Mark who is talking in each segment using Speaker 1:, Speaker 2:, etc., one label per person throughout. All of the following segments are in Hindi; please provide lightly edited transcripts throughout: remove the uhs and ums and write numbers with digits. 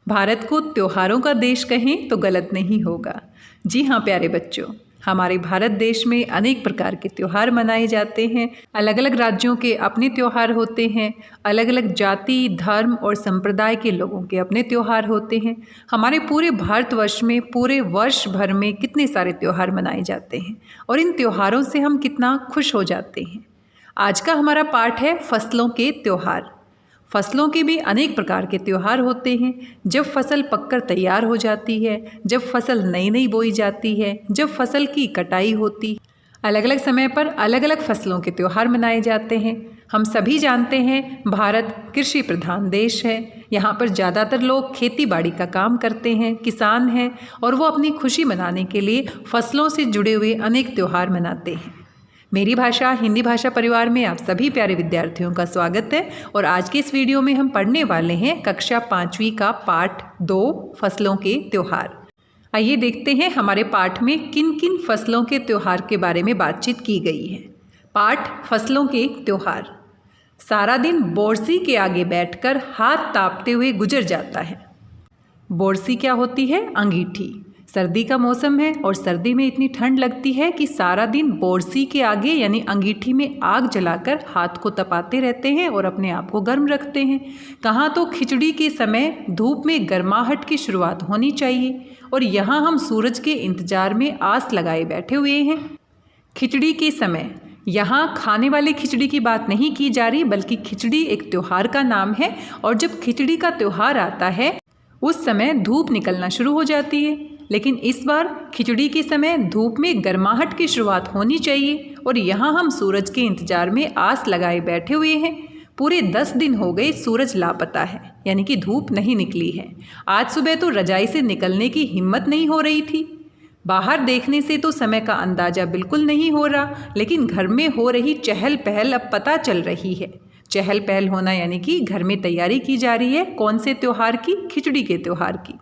Speaker 1: भारत को त्योहारों का देश कहें तो गलत नहीं होगा। जी हाँ प्यारे बच्चों, हमारे भारत देश में अनेक प्रकार के त्यौहार मनाए जाते हैं। अलग अलग राज्यों के अपने त्यौहार होते हैं। अलग अलग जाति, धर्म और संप्रदाय के लोगों के अपने त्यौहार होते हैं। हमारे पूरे भारतवर्ष में पूरे वर्ष भर में कितने सारे त्यौहार मनाए जाते हैं और इन त्योहारों से हम कितना खुश हो जाते हैं। आज का हमारा पाठ है फसलों के त्यौहार। फसलों के भी अनेक प्रकार के त्यौहार होते हैं। जब फसल पककर तैयार हो जाती है, जब फसल नई नई बोई जाती है, जब फसल की कटाई होती, अलग अलग समय पर अलग अलग फसलों के त्यौहार मनाए जाते हैं। हम सभी जानते हैं भारत कृषि प्रधान देश है। यहाँ पर ज़्यादातर लोग खेती बाड़ी का काम करते हैं, किसान हैं और वो अपनी खुशी मनाने के लिए फसलों से जुड़े हुए अनेक त्यौहार मनाते हैं। मेरी भाषा हिंदी भाषा परिवार में आप सभी प्यारे विद्यार्थियों का स्वागत है और आज के इस वीडियो में हम पढ़ने वाले हैं कक्षा 5वीं का पाठ 2 फसलों के त्यौहार। आइए देखते हैं हमारे पाठ में किन किन फसलों के त्यौहार के बारे में बातचीत की गई है। पाठ फसलों के त्यौहार। सारा दिन बोरसी के आगे बैठकर हाथ तापते हुए गुजर जाता है। बोरसी क्या होती है? अंगीठी। सर्दी का मौसम है और सर्दी में इतनी ठंड लगती है कि सारा दिन बोरसी के आगे यानी अंगीठी में आग जलाकर हाथ को तपाते रहते हैं और अपने आप को गर्म रखते हैं। कहाँ तो खिचड़ी के समय धूप में गर्माहट की शुरुआत होनी चाहिए और यहाँ हम सूरज के इंतजार में आस लगाए बैठे हुए हैं। खिचड़ी के समय यहाँ खाने वाले खिचड़ी की बात नहीं की जा रही, बल्कि खिचड़ी एक त्यौहार का नाम है और जब खिचड़ी का त्यौहार आता है उस समय धूप निकलना शुरू हो जाती है। लेकिन इस बार खिचड़ी के समय धूप में गर्माहट की शुरुआत होनी चाहिए और यहाँ हम सूरज के इंतजार में आस लगाए बैठे हुए हैं। पूरे 10 दिन हो गए सूरज लापता है, यानी कि धूप नहीं निकली है। आज सुबह तो रजाई से निकलने की हिम्मत नहीं हो रही थी। बाहर देखने से तो समय का अंदाज़ा बिल्कुल नहीं हो रहा, लेकिन घर में हो रही चहल पहल अब पता चल रही है। चहल पहल होना यानी कि घर में तैयारी की जा रही है। कौन से त्यौहार की? खिचड़ी के त्यौहार की।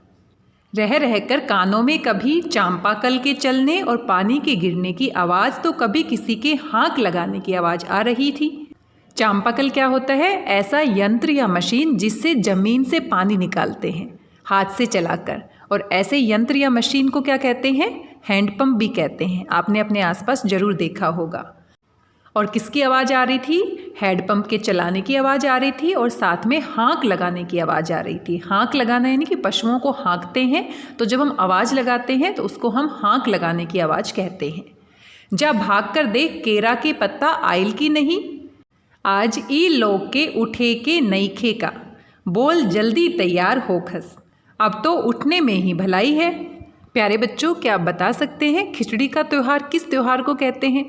Speaker 1: रह रहकर कानों में कभी चांपाकल के चलने और पानी के गिरने की आवाज़ तो कभी किसी के हाँक लगाने की आवाज़ आ रही थी। चांपाकल क्या होता है? ऐसा यंत्र या मशीन जिससे ज़मीन से पानी निकालते हैं हाथ से चलाकर, और ऐसे यंत्र या मशीन को क्या कहते हैं? हैंडपंप भी कहते हैं। आपने अपने आसपास ज़रूर देखा होगा। और किसकी आवाज़ आ रही थी? हैंडपंप के चलाने की आवाज़ आ रही थी और साथ में हाँक लगाने की आवाज़ आ रही थी। हाँक लगाना यानी कि पशुओं को हाँकते हैं, तो जब हम आवाज़ लगाते हैं तो उसको हम हाँक लगाने की आवाज़ कहते हैं। जा भाग कर देख केरा के पत्ता आइल की नहीं, आज ई लोग के उठे के नईखे का, बोल जल्दी तैयार हो खस, अब तो उठने में ही भलाई है। प्यारे बच्चों, क्या आप बता सकते हैं खिचड़ी का त्यौहार किस त्यौहार को कहते हैं?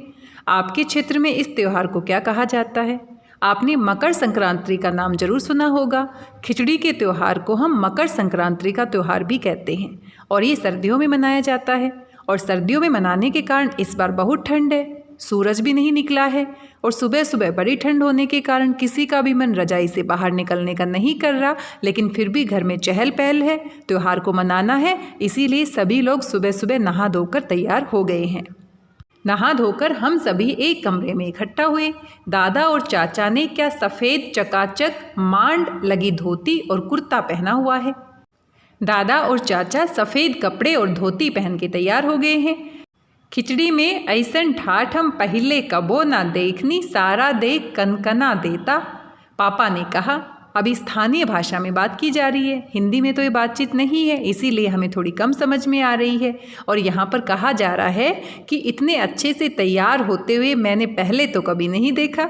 Speaker 1: आपके क्षेत्र में इस त्यौहार को क्या कहा जाता है? आपने मकर संक्रांति का नाम जरूर सुना होगा। खिचड़ी के त्यौहार को हम मकर संक्रांति का त्यौहार भी कहते हैं और ये सर्दियों में मनाया जाता है। और सर्दियों में मनाने के कारण इस बार बहुत ठंड है, सूरज भी नहीं निकला है और सुबह सुबह बड़ी ठंड होने के कारण किसी का भी मन रजाई से बाहर निकलने का नहीं कर रहा, लेकिन फिर भी घर में चहल पहल है, त्यौहार को मनाना है, इसीलिए सभी लोग सुबह सुबह नहा धोकर तैयार हो गए हैं। नहा धोकर हम सभी एक कमरे में इकट्ठा हुए। दादा और चाचा ने क्या सफ़ेद चकाचक मांड लगी धोती और कुर्ता पहना हुआ है। दादा और चाचा सफ़ेद कपड़े और धोती पहन के तैयार हो गए हैं। खिचड़ी में ऐसन ठाठ हम पहले कबो ना देखनी, सारा देख कनकना देता, पापा ने कहा। अभी स्थानीय भाषा में बात की जा रही है, हिंदी में तो ये बातचीत नहीं है, इसीलिए हमें थोड़ी कम समझ में आ रही है। और यहाँ पर कहा जा रहा है कि इतने अच्छे से तैयार होते हुए मैंने पहले तो कभी नहीं देखा।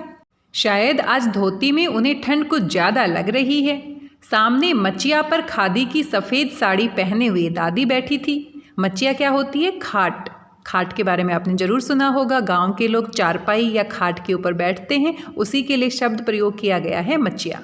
Speaker 1: शायद आज धोती में उन्हें ठंड कुछ ज़्यादा लग रही है। सामने मचिया पर खादी की सफ़ेद साड़ी पहने हुए दादी बैठी थी। मचिया क्या होती है? खाट। खाट के बारे में आपने ज़रूर सुना होगा। गाँव के लोग चारपाई या खाट के ऊपर बैठते हैं, उसी के लिए शब्द प्रयोग किया गया है मचिया।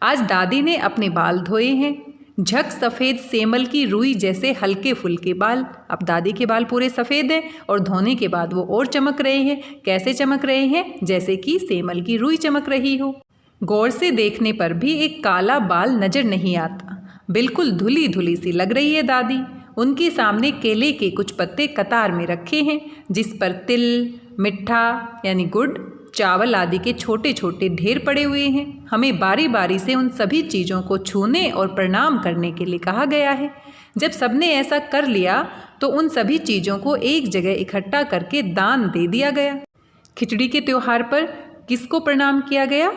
Speaker 1: आज दादी ने अपने बाल धोए हैं, झक सफ़ेद सेमल की रुई जैसे हल्के फुल्के बाल। अब दादी के बाल पूरे सफ़ेद हैं और धोने के बाद वो और चमक रहे हैं। कैसे चमक रहे हैं? जैसे कि सेमल की रुई चमक रही हो। गौर से देखने पर भी एक काला बाल नज़र नहीं आता, बिल्कुल धुली धुली सी लग रही है दादी। उनके सामने केले के कुछ पत्ते कतार में रखे हैं, जिस पर तिल, मिठा यानी गुड़ चावल आदि के छोटे छोटे ढेर पड़े हुए हैं। हमें बारी बारी से उन सभी चीज़ों को छूने और प्रणाम करने के लिए कहा गया है। जब सबने ऐसा कर लिया तो उन सभी चीज़ों को एक जगह इकट्ठा करके दान दे दिया गया। खिचड़ी के त्यौहार पर किसको प्रणाम किया गया?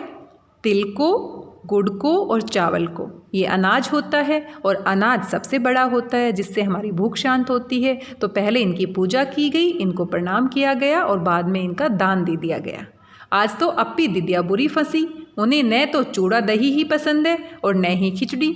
Speaker 1: तिल को, गुड़ को और चावल को। ये अनाज होता है और अनाज सबसे बड़ा होता है जिससे हमारी भूख शांत होती है। तो पहले इनकी पूजा की गई, इनको प्रणाम किया गया और बाद में इनका दान दे दिया गया। आज तो अप्पी दीदिया बुरी फंसी, उन्हें न तो चूड़ा दही ही पसंद है और न ही खिचड़ी।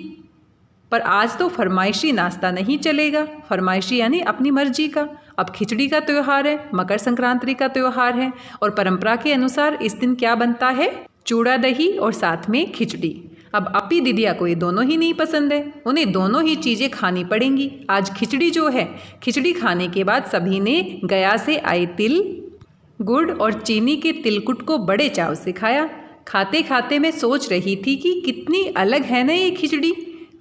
Speaker 1: पर आज तो फरमाइशी नाश्ता नहीं चलेगा, फरमाइशी यानी अपनी मर्जी का। अब खिचड़ी का त्यौहार है, मकर संक्रांति का त्यौहार है और परंपरा के अनुसार इस दिन क्या बनता है? चूड़ा दही और साथ में खिचड़ी। अब अप्पी दीदिया को ये दोनों ही नहीं पसंद है, उन्हें दोनों ही चीज़ें खानी पड़ेंगी। आज खिचड़ी जो है, खिचड़ी खाने के बाद सभी ने गया से आए तिल, गुड़ और चीनी के तिलकुट को बड़े चाव से खाया। खाते खाते मैं सोच रही थी कि कितनी अलग है ना ये खिचड़ी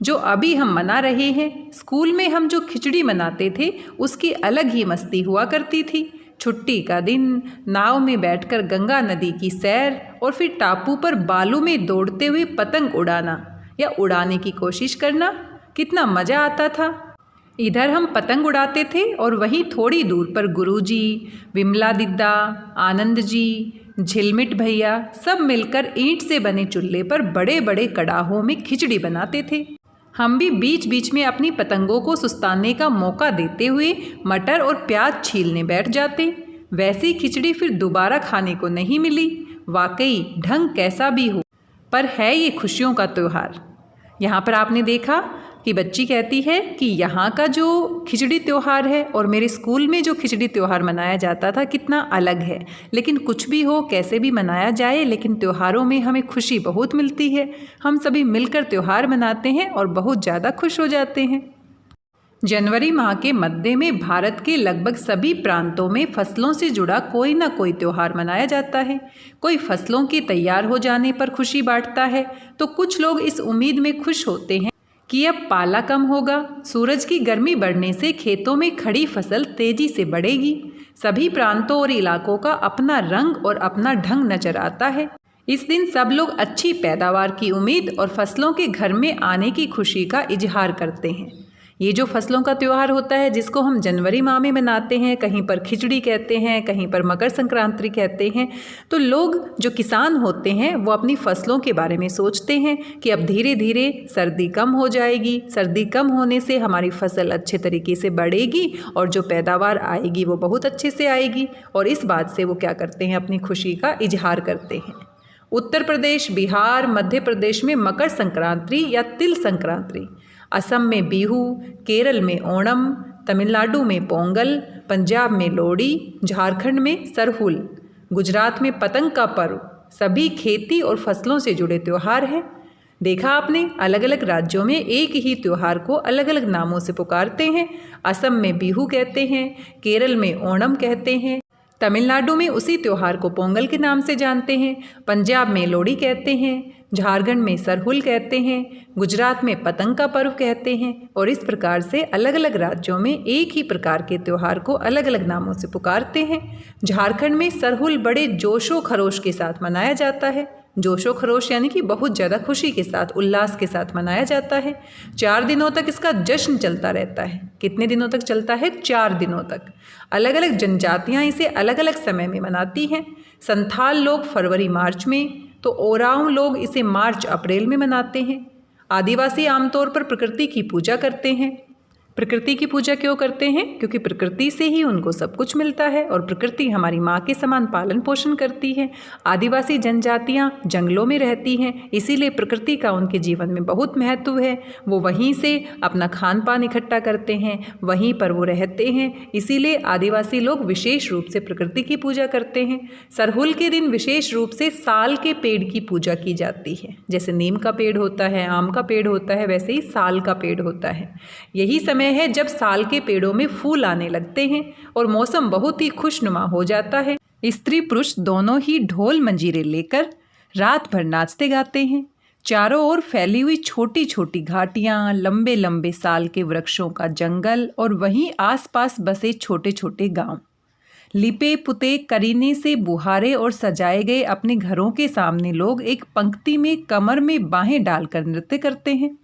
Speaker 1: जो अभी हम मना रहे हैं। स्कूल में हम जो खिचड़ी मनाते थे उसकी अलग ही मस्ती हुआ करती थी। छुट्टी का दिन, नाव में बैठकर गंगा नदी की सैर और फिर टापू पर बालू में दौड़ते हुए पतंग उड़ाना या उड़ाने की कोशिश करना, कितना मज़ा आता था। इधर हम पतंग उड़ाते थे और वहीं थोड़ी दूर पर गुरुजी, विमला दिद्दा, आनंद जी, झिलमिट भैया सब मिलकर ईंट से बने चूल्हे पर बड़े बड़े कड़ाहों में खिचड़ी बनाते थे। हम भी बीच बीच में अपनी पतंगों को सुस्ताने का मौका देते हुए मटर और प्याज छीलने बैठ जाते। वैसी खिचड़ी फिर दोबारा खाने को नहीं मिली। वाकई ढंग कैसा भी हो, पर है ये खुशियों का त्यौहार। यहाँ पर आपने देखा कि बच्ची कहती है कि यहाँ का जो खिचड़ी त्यौहार है और मेरे स्कूल में जो खिचड़ी त्यौहार मनाया जाता था कितना अलग है। लेकिन कुछ भी हो, कैसे भी मनाया जाए, लेकिन त्योहारों में हमें खुशी बहुत मिलती है। हम सभी मिलकर त्यौहार मनाते हैं और बहुत ज़्यादा खुश हो जाते हैं। जनवरी माह के मध्य में भारत के लगभग सभी प्रांतों में फसलों से जुड़ा कोई ना कोई त्यौहार मनाया जाता है। कोई फसलों के तैयार हो जाने पर खुशी बांटता है तो कुछ लोग इस उम्मीद में खुश होते हैं कि अब पाला कम होगा, सूरज की गर्मी बढ़ने से खेतों में खड़ी फसल तेजी से बढ़ेगी। सभी प्रांतों और इलाकों का अपना रंग और अपना ढंग नजर आता है। इस दिन सब लोग अच्छी पैदावार की उम्मीद और फसलों के घर में आने की खुशी का इजहार करते हैं। ये जो फसलों का त्यौहार होता है जिसको हम जनवरी माह में मनाते हैं, कहीं पर खिचड़ी कहते हैं, कहीं पर मकर संक्रांति कहते हैं, तो लोग जो किसान होते हैं वो अपनी फसलों के बारे में सोचते हैं कि अब धीरे धीरे सर्दी कम हो जाएगी, सर्दी कम होने से हमारी फसल अच्छे तरीके से बढ़ेगी और जो पैदावार आएगी वो बहुत अच्छे से आएगी। और इस बात से वो क्या करते हैं, अपनी खुशी का इजहार करते हैं। उत्तर प्रदेश, बिहार, मध्य प्रदेश में मकर संक्रांति या तिल संक्रांति, असम में बिहू, केरल में ओणम, तमिलनाडु में पोंगल, पंजाब में लोहड़ी, झारखंड में सरहुल, गुजरात में पतंग का पर्व, सभी खेती और फसलों से जुड़े त्यौहार हैं। देखा आपने, अलग अलग राज्यों में एक ही त्यौहार को अलग अलग नामों से पुकारते हैं। असम में बिहू कहते हैं, केरल में ओणम कहते हैं, तमिलनाडु में उसी त्यौहार को पोंगल के नाम से जानते हैं, पंजाब में लोहड़ी कहते हैं, झारखंड में सरहुल कहते हैं, गुजरात में पतंग का पर्व कहते हैं। और इस प्रकार से अलग अलग राज्यों में एक ही प्रकार के त्यौहार को अलग अलग नामों से पुकारते हैं। झारखंड में सरहुल बड़े जोशो खरोश के साथ मनाया जाता है। जोशो खरोश यानी कि बहुत ज़्यादा खुशी के साथ, उल्लास के साथ मनाया जाता है। 4 दिनों तक इसका जश्न चलता रहता है। कितने दिनों तक चलता है? 4 दिनों तक। अलग अलग जनजातियाँ इसे अलग अलग समय में मनाती हैं। संथाल लोग फरवरी मार्च में, तो ओरांव लोग इसे मार्च अप्रैल में मनाते हैं। आदिवासी आमतौर पर प्रकृति की पूजा करते हैं। प्रकृति की पूजा क्यों करते हैं? क्योंकि प्रकृति से ही उनको सब कुछ मिलता है और प्रकृति हमारी माँ के समान पालन पोषण करती है। आदिवासी जनजातियाँ जंगलों में रहती हैं, इसीलिए प्रकृति का उनके जीवन में बहुत महत्व है। वो वहीं से अपना खान पान इकट्ठा करते हैं, वहीं पर वो रहते हैं, इसीलिए आदिवासी लोग विशेष रूप से प्रकृति की पूजा करते हैं। सरहुल के दिन विशेष रूप से साल के पेड़ की पूजा की जाती है। जैसे नीम का पेड़ होता है, आम का पेड़ होता है, वैसे ही साल का पेड़ होता है। यही समय है जब साल के पेड़ों में फूल आने लगते हैं और मौसम बहुत ही खुशनुमा हो जाता है। स्त्री पुरुष दोनों ही ढोल मंजीरे लेकर रात भर नाचते गाते हैं। चारों ओर फैली हुई छोटी छोटी घाटियां, लंबे लंबे साल के वृक्षों का जंगल और वहीं आसपास बसे छोटे छोटे गांव। लिपे पुते करीने से बुहारे और सजाए गए अपने घरों के सामने लोग एक पंक्ति में कमर में बाहें डालकर नृत्य करते हैं।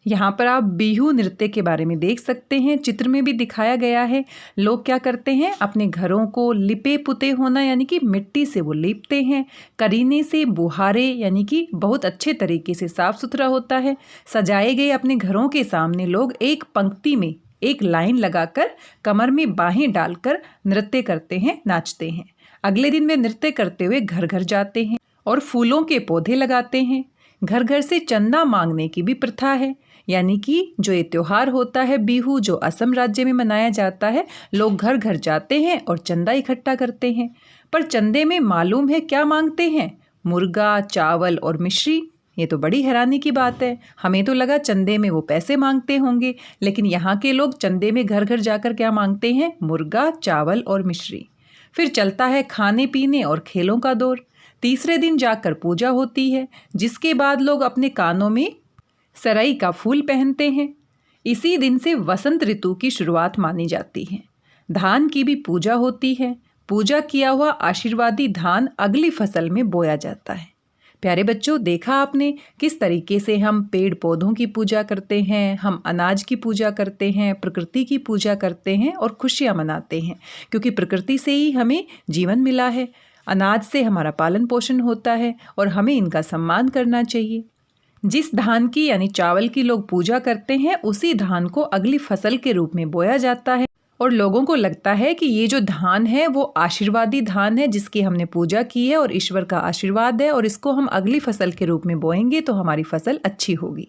Speaker 1: यहाँ पर आप बिहू नृत्य के बारे में देख सकते हैं, चित्र में भी दिखाया गया है। लोग क्या करते हैं, अपने घरों को लिपे पुते होना यानी कि मिट्टी से वो लीपते हैं, करीने से बुहारे यानी कि बहुत अच्छे तरीके से साफ सुथरा होता है। सजाए गए अपने घरों के सामने लोग एक पंक्ति में एक लाइन लगाकर कमर में बाहें डालकर नृत्य करते हैं, नाचते हैं। अगले दिन वे नृत्य करते हुए घर घर जाते हैं और फूलों के पौधे लगाते हैं। घर घर से चंदा मांगने की भी प्रथा है, यानी कि जो ये त्योहार होता है बिहू, जो असम राज्य में मनाया जाता है, लोग घर घर जाते हैं और चंदा इकट्ठा करते हैं। पर चंदे में मालूम है क्या मांगते हैं, मुर्गा, चावल और मिश्री। ये तो बड़ी हैरानी की बात है, हमें तो लगा चंदे में वो पैसे मांगते होंगे, लेकिन यहाँ के लोग चंदे में घर घर जाकर क्या मांगते हैं, मुर्गा, चावल और मिश्री। फिर चलता है खाने पीने और खेलों का दौर। तीसरे दिन जाकर पूजा होती है, जिसके बाद लोग अपने कानों में सरई का फूल पहनते हैं। इसी दिन से वसंत ऋतु की शुरुआत मानी जाती है। धान की भी पूजा होती है। पूजा किया हुआ आशीर्वादी धान अगली फसल में बोया जाता है। प्यारे बच्चों, देखा आपने किस तरीके से हम पेड़ पौधों की पूजा करते हैं, हम अनाज की पूजा करते हैं, प्रकृति की पूजा करते हैं और खुशियाँ मनाते हैं, क्योंकि प्रकृति से ही हमें जीवन मिला है। अनाज से हमारा पालन पोषण होता है और हमें इनका सम्मान करना चाहिए। जिस धान की यानी चावल की लोग पूजा करते हैं, उसी धान को अगली फसल के रूप में बोया जाता है और लोगों को लगता है कि ये जो धान है वो आशीर्वादी धान है, जिसकी हमने पूजा की है और ईश्वर का आशीर्वाद है, और इसको हम अगली फसल के रूप में बोएंगे तो हमारी फसल अच्छी होगी।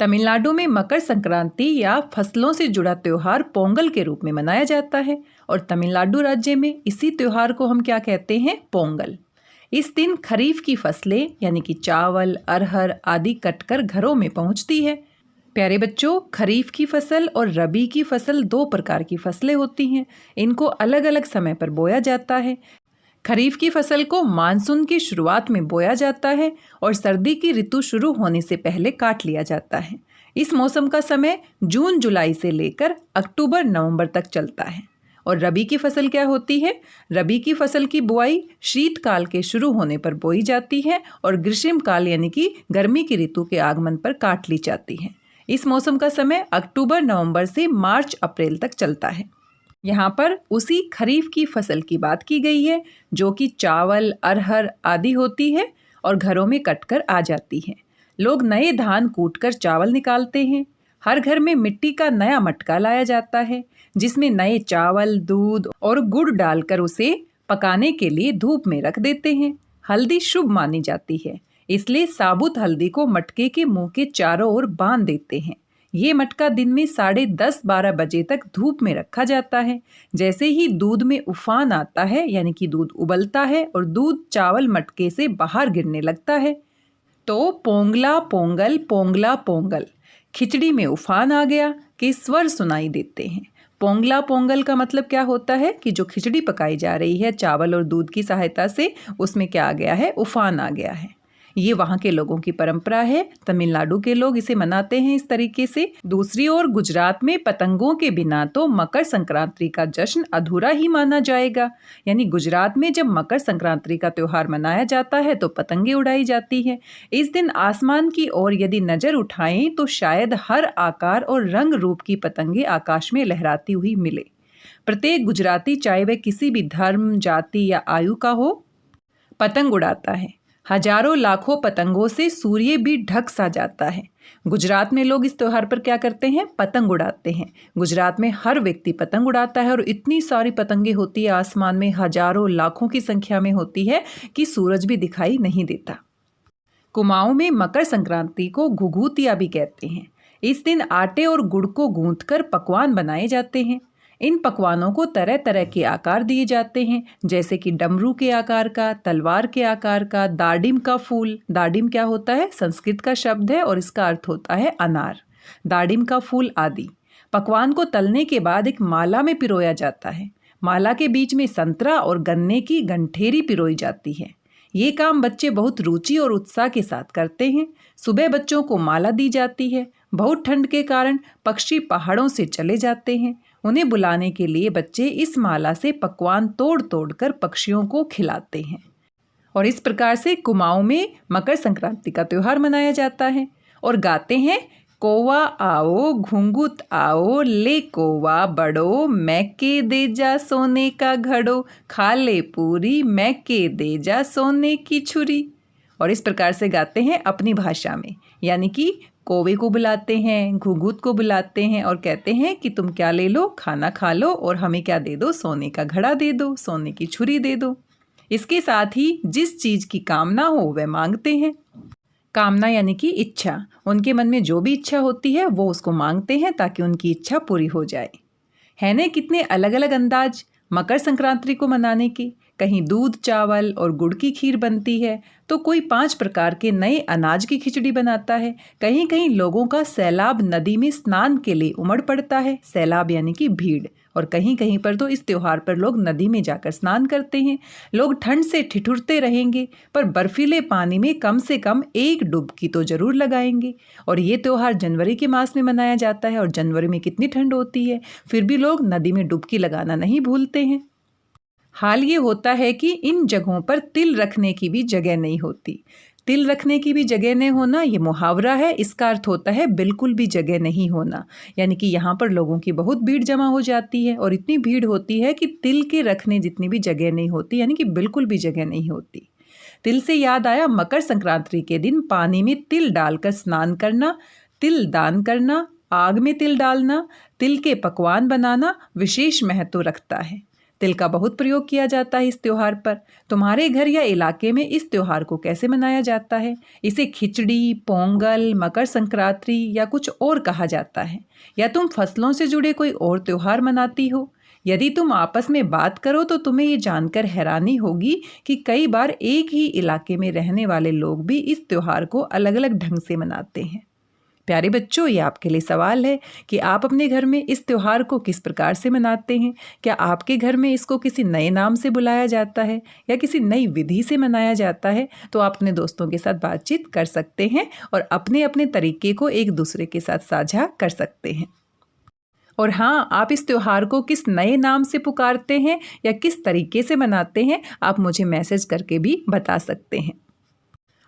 Speaker 1: तमिलनाडु में मकर संक्रांति या फसलों से जुड़ा त्यौहार पोंगल के रूप में मनाया जाता है और तमिलनाडु राज्य में इसी त्यौहार को हम क्या कहते हैं, पोंगल। इस दिन खरीफ की फसलें यानी कि चावल, अरहर आदि कटकर घरों में पहुंचती है। प्यारे बच्चों, खरीफ की फसल और रबी की फसल दो प्रकार की फसलें होती हैं। इनको अलग अलग समय पर बोया जाता है। खरीफ की फसल को मानसून की शुरुआत में बोया जाता है और सर्दी की ऋतु शुरू होने से पहले काट लिया जाता है। इस मौसम का समय जून जुलाई से लेकर अक्टूबर नवंबर तक चलता है। और रबी की फसल क्या होती है, रबी की फसल की बुआई शीतकाल के शुरू होने पर बोई जाती है और ग्रीष्म काल यानी कि गर्मी की ऋतु के आगमन पर काट ली जाती है। इस मौसम का समय अक्टूबर नवंबर से मार्च अप्रैल तक चलता है। यहाँ पर उसी खरीफ की फसल की बात की गई है जो कि चावल, अरहर आदि होती है और घरों में कटकर आ जाती है। लोग नए धान कूटकर चावल निकालते हैं। हर घर में मिट्टी का नया मटका लाया जाता है, जिसमें नए चावल, दूध और गुड़ डालकर उसे पकाने के लिए धूप में रख देते हैं। हल्दी शुभ मानी जाती है, इसलिए साबुत हल्दी को मटके के मुंह के चारों ओर बांध देते हैं। ये मटका दिन में 10:30-12 बजे तक धूप में रखा जाता है। जैसे ही दूध में उफान आता है यानी कि दूध उबलता है और दूध चावल मटके से बाहर गिरने लगता है तो पोंगला पोंगल, पोंगला पोंगल, खिचड़ी में उफान आ गया के स्वर सुनाई देते हैं। पोंगला पोंगल का मतलब क्या होता है कि जो खिचड़ी पकाई जा रही है चावल और दूध की सहायता से, उसमें क्या आ गया है, उफान आ गया है। ये वहाँ के लोगों की परंपरा है। तमिलनाडु के लोग इसे मनाते हैं इस तरीके से। दूसरी ओर गुजरात में पतंगों के बिना तो मकर संक्रांति का जश्न अधूरा ही माना जाएगा। यानी गुजरात में जब मकर संक्रांति का त्यौहार मनाया जाता है तो पतंगे उड़ाई जाती है। इस दिन आसमान की ओर यदि नजर उठाएं तो शायद हर आकार और रंग रूप की पतंगे आकाश में लहराती हुई मिले। प्रत्येक गुजराती, चाहे वह किसी भी धर्म, जाति या आयु का हो, पतंग उड़ाता है। हजारों लाखों पतंगों से सूर्य भी ढक सा जाता है। गुजरात में लोग इस त्यौहार पर क्या करते हैं, पतंग उड़ाते हैं। गुजरात में हर व्यक्ति पतंग उड़ाता है और इतनी सारी पतंगे होती है आसमान में, हजारों लाखों की संख्या में होती है कि सूरज भी दिखाई नहीं देता। कुमाऊं में मकर संक्रांति को घुघुतिया भी कहते हैं। इस दिन आटे और गुड़ को गूंथकर पकवान बनाए जाते हैं। इन पकवानों को तरह तरह के आकार दिए जाते हैं, जैसे कि डमरू के आकार का, तलवार के आकार का, दाडिम का फूल। दाडिम क्या होता है, संस्कृत का शब्द है और इसका अर्थ होता है अनार। दाडिम का फूल आदि। पकवान को तलने के बाद एक माला में पिरोया जाता है। माला के बीच में संतरा और गन्ने की गंठेरी पिरोई जाती है। ये काम बच्चे बहुत रुचि और उत्साह के साथ करते हैं। सुबह बच्चों को माला दी जाती है। बहुत ठंड के कारण पक्षी पहाड़ों से चले जाते हैं। उन्हें बुलाने के लिए बच्चे इस माला से पकवान तोड़ तोड़ कर पक्षियों को खिलाते हैं। और इस प्रकार से कुमाऊं में मकर संक्रांति का त्योहार मनाया जाता है और गाते हैं, कोवा आओ घुंघुत आओ ले कोवा बड़ो, मैके दे जा सोने का घड़ो, खा ले पूरी मैके दे जा सोने की छुरी। और इस प्रकार से गाते हैं अपनी भाषा में, यानी कि कौवे को बुलाते हैं, घुंघुत को बुलाते हैं और कहते हैं कि तुम क्या ले लो, खाना खा लो और हमें क्या दे दो, सोने का घड़ा दे दो, सोने की छुरी दे दो। इसके साथ ही जिस चीज़ की कामना हो वह मांगते हैं। कामना यानी कि इच्छा, उनके मन में जो भी इच्छा होती है वो उसको मांगते हैं ताकि उनकी इच्छा पूरी हो जाए। है ना कितने अलग अलग अंदाज मकर संक्रांति को मनाने के। कहीं दूध चावल और गुड़ की खीर बनती है, तो कोई 5 प्रकार के नए अनाज की खिचड़ी बनाता है। कहीं कहीं लोगों का सैलाब नदी में स्नान के लिए उमड़ पड़ता है, सैलाब यानी कि भीड़। और कहीं कहीं पर तो इस त्योहार पर लोग नदी में जाकर स्नान करते हैं। लोग ठंड से ठिठुरते रहेंगे पर बर्फीले पानी में कम से कम एक डुबकी तो जरूर लगाएंगे। और ये त्योहार जनवरी के मास में मनाया जाता है और जनवरी में कितनी ठंड होती है, फिर भी लोग नदी में डुबकी लगाना नहीं भूलते हैं। हाल ये होता है कि इन जगहों पर तिल रखने की भी जगह नहीं होती। तिल रखने की भी जगह नहीं होना ये मुहावरा है, इसका अर्थ होता है बिल्कुल भी जगह नहीं होना। यानी कि यहाँ पर लोगों की बहुत भीड़ जमा हो जाती है और इतनी भीड़ होती है कि तिल के रखने जितनी भी जगह नहीं होती, यानी कि बिल्कुल भी जगह नहीं होती। तिल से याद आया, मकर संक्रांति के दिन पानी में तिल डालकर स्नान करना, तिल दान करना, आग में तिल डालना, तिल के पकवान बनाना विशेष महत्व रखता है। तिल का बहुत प्रयोग किया जाता है इस त्योहार पर। तुम्हारे घर या इलाके में इस त्योहार को कैसे मनाया जाता है? इसे खिचड़ी, पोंगल, मकर संक्रांति या कुछ और कहा जाता है, या तुम फसलों से जुड़े कोई और त्योहार मनाती हो? यदि तुम आपस में बात करो तो तुम्हें ये जानकर हैरानी होगी कि कई बार एक ही इलाके में रहने वाले लोग भी इस त्योहार को अलग अलग ढंग से मनाते हैं। प्यारे बच्चों, ये आपके लिए सवाल है कि आप अपने घर में इस त्योहार को किस प्रकार से मनाते हैं। क्या आपके घर में इसको किसी नए नाम से बुलाया जाता है या किसी नई विधि से मनाया जाता है? तो आप अपने दोस्तों के साथ बातचीत कर सकते हैं और अपने अपने तरीके को एक दूसरे के साथ साझा कर सकते हैं। और हाँ, आप इस त्योहार को किस नए नाम से पुकारते हैं या किस तरीके से मनाते हैं, आप मुझे मैसेज करके भी बता सकते हैं।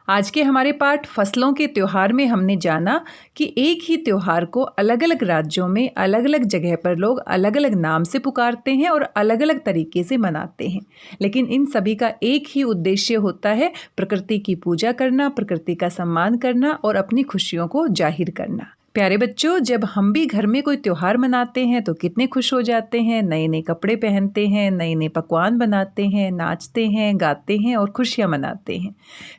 Speaker 1: आज के हमारे पाठ फसलों के त्योहार में हमने जाना कि एक ही त्योहार को अलग अलग राज्यों में अलग अलग जगह पर लोग अलग अलग नाम से पुकारते हैं और अलग अलग तरीके से मनाते हैं, लेकिन इन सभी का एक ही उद्देश्य होता है, प्रकृति की पूजा करना, प्रकृति का सम्मान करना और अपनी खुशियों को जाहिर करना। प्यारे बच्चों, जब हम भी घर में कोई त्योहार मनाते हैं तो कितने खुश हो जाते हैं, नए नए कपड़े पहनते हैं, नए नए पकवान बनाते हैं, नाचते हैं, गाते हैं और खुशियाँ मनाते हैं।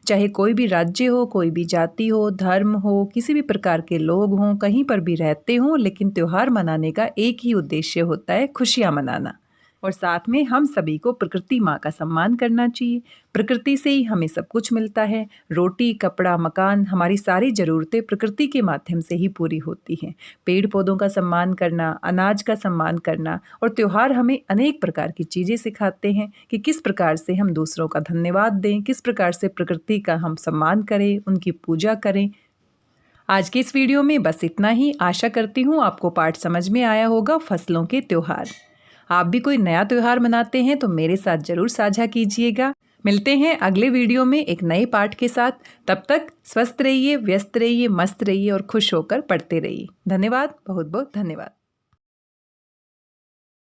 Speaker 1: चाहे कोई भी राज्य हो, कोई भी जाति हो, धर्म हो, किसी भी प्रकार के लोग हों, कहीं पर भी रहते हों, लेकिन त्योहार मनाने का एक ही उद्देश्य होता है, खुशियाँ मनाना। और साथ में हम सभी को प्रकृति माँ का सम्मान करना चाहिए। प्रकृति से ही हमें सब कुछ मिलता है, रोटी, कपड़ा, मकान, हमारी सारी ज़रूरतें प्रकृति के माध्यम से ही पूरी होती हैं। पेड़ पौधों का सम्मान करना, अनाज का सम्मान करना और त्योहार हमें अनेक प्रकार की चीज़ें सिखाते हैं कि किस प्रकार से हम दूसरों का धन्यवाद दें, किस प्रकार से प्रकृति का हम सम्मान करें, उनकी पूजा करें। आज के इस वीडियो में बस इतना ही। आशा करती हूँ आपको पाठ समझ में आया होगा, फसलों के त्योहार। आप भी कोई नया त्योहार मनाते हैं तो मेरे साथ जरूर साझा कीजिएगा। मिलते हैं अगले वीडियो में एक नए पाठ के साथ। तब तक स्वस्थ रहिए, व्यस्त रहिए, मस्त रहिए और खुश होकर पढ़ते रहिए। धन्यवाद, बहुत बहुत धन्यवाद।